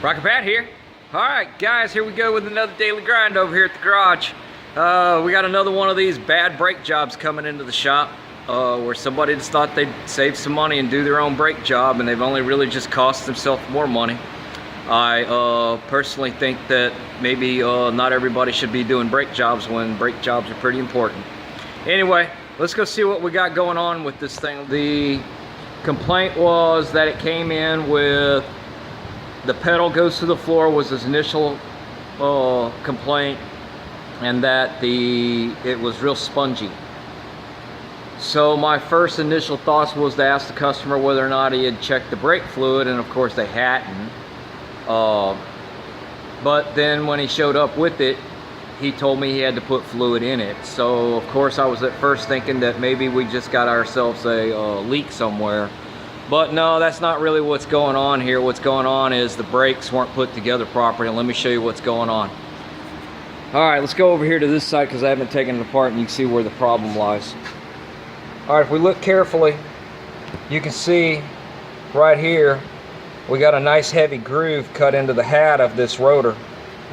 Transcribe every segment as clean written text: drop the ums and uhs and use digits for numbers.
Rocket Pat here. Alright guys, here we go with another daily grind over here at the garage. We got another one of these bad brake jobs coming into the shop where somebody just thought they'd save some money and do their own brake job, and they've only really just cost themselves more money. I personally think that maybe not everybody should be doing brake jobs when brake jobs are pretty important. Anyway, let's go see what we got going on with this thing. The complaint was that it came in with the pedal goes to the floor was his initial complaint, and that it was real spongy. So my first initial thoughts was to ask the customer whether or not he had checked the brake fluid, and of course they hadn't. But then when he showed up with it, he told me he had to put fluid in it. So of course I was at first thinking that maybe we just got ourselves a leak somewhere. But no, that's not really what's going on here. What's going on is the brakes weren't put together properly, and let me show you what's going on. All right, let's go over here to this side because I haven't taken it apart, and you can see where the problem lies. All right, if we look carefully, you can see right here, we got a nice heavy groove cut into the hat of this rotor.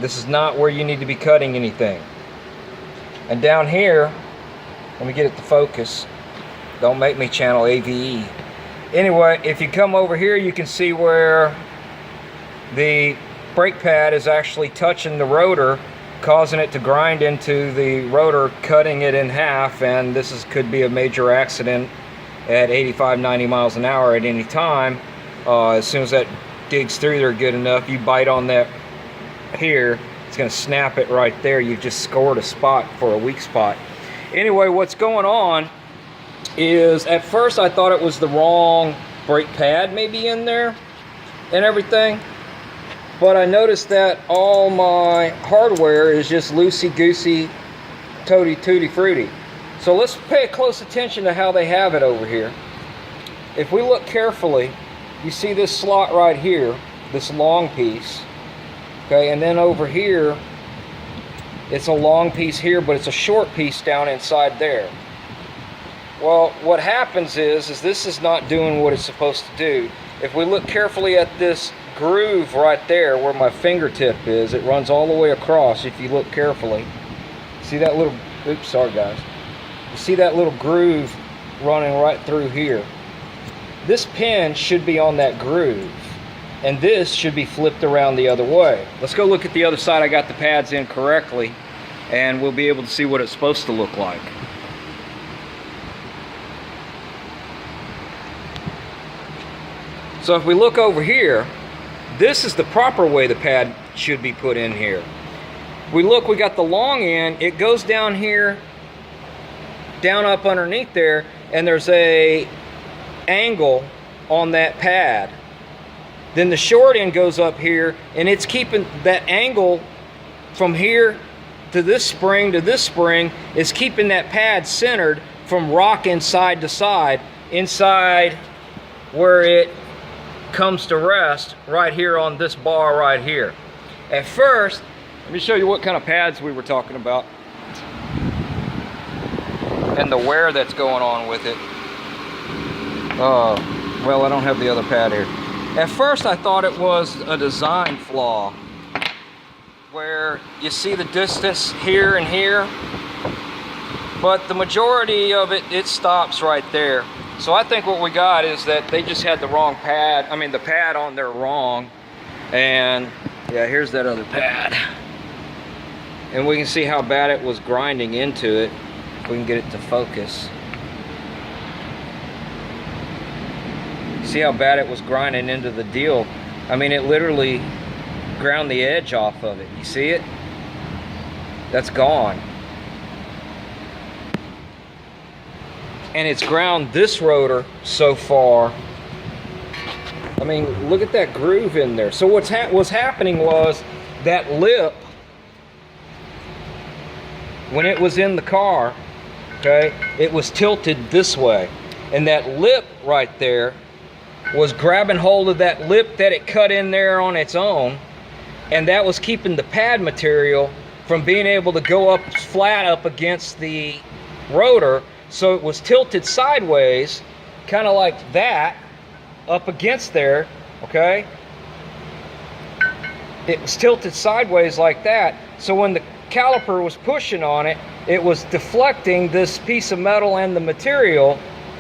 This is not where you need to be cutting anything. And down here, let me get it to focus. Don't make me channel AVE. Anyway, if you come over here, you can see where the brake pad is actually touching the rotor, causing it to grind into the rotor, cutting it in half, and this could be a major accident at 85-90 miles an hour at any time. As soon as that digs through there good enough, you bite on that here, it's going to snap it right there. You've just scored a spot for a weak spot. Anyway, what's going on is, at first I thought it was the wrong brake pad maybe in there and everything, but I noticed that all my hardware is just loosey-goosey, tutti-frutti. So let's pay close attention to how they have it over here. If we look carefully, you see this slot right here, this long piece, okay, and then over here it's a long piece here, but it's a short piece down inside there. Well, what happens is this is not doing what it's supposed to do. If we look carefully at this groove right there where my fingertip is, it runs all the way across. If you look carefully, see that little, oops, sorry guys. You see that little groove running right through here. This pin should be on that groove, and this should be flipped around the other way. Let's go look at the other side. I got the pads in correctly, and we'll be able to see what it's supposed to look like. So if we look over here, this is the proper way the pad should be put in here. We look, we got the long end, it goes down here, down up underneath there, and there's a angle on that pad. Then the short end goes up here, and it's keeping that angle from here to this spring is keeping that pad centered from rocking side to side inside where it comes to rest right here on this bar right here. At first, let me show you what kind of pads we were talking about and the wear that's going on with it. Well, I don't have the other pad here. At first I thought it was a design flaw where you see the distance here and here, but the majority of it stops right there. So I think what we got is that they just had the wrong pad, the pad on there wrong. And yeah, here's that other pad. And we can see how bad it was grinding into it. If we can get it to focus. See how bad it was grinding into the deal. It literally ground the edge off of it. You see it? That's gone. And it's ground this rotor so far. Look at that groove in there. So what's happening was that lip, when it was in the car, okay, it was tilted this way. And that lip right there was grabbing hold of that lip that it cut in there on its own. And that was keeping the pad material from being able to go up flat up against the rotor. So it was tilted sideways, kind of like that, up against there, okay? it was tilted sideways like that. So when the caliper was pushing on it, it was deflecting this piece of metal and the material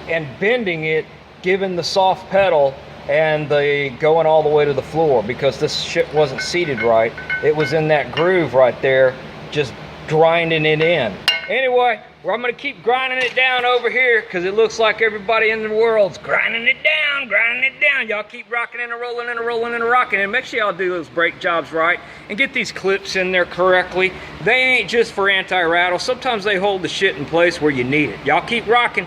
and bending it, giving the soft pedal and the going all the way to the floor, because this shit wasn't seated right. It was in that groove right there, just grinding it in. Anyway, I'm gonna keep grinding it down over here because it looks like everybody in the world's grinding it down, grinding it down. Y'all keep rocking and rolling and rolling and rocking, and make sure y'all do those brake jobs right and get these clips in there correctly. They ain't just for anti-rattle. Sometimes they hold the shit in place where you need it. Y'all keep rocking.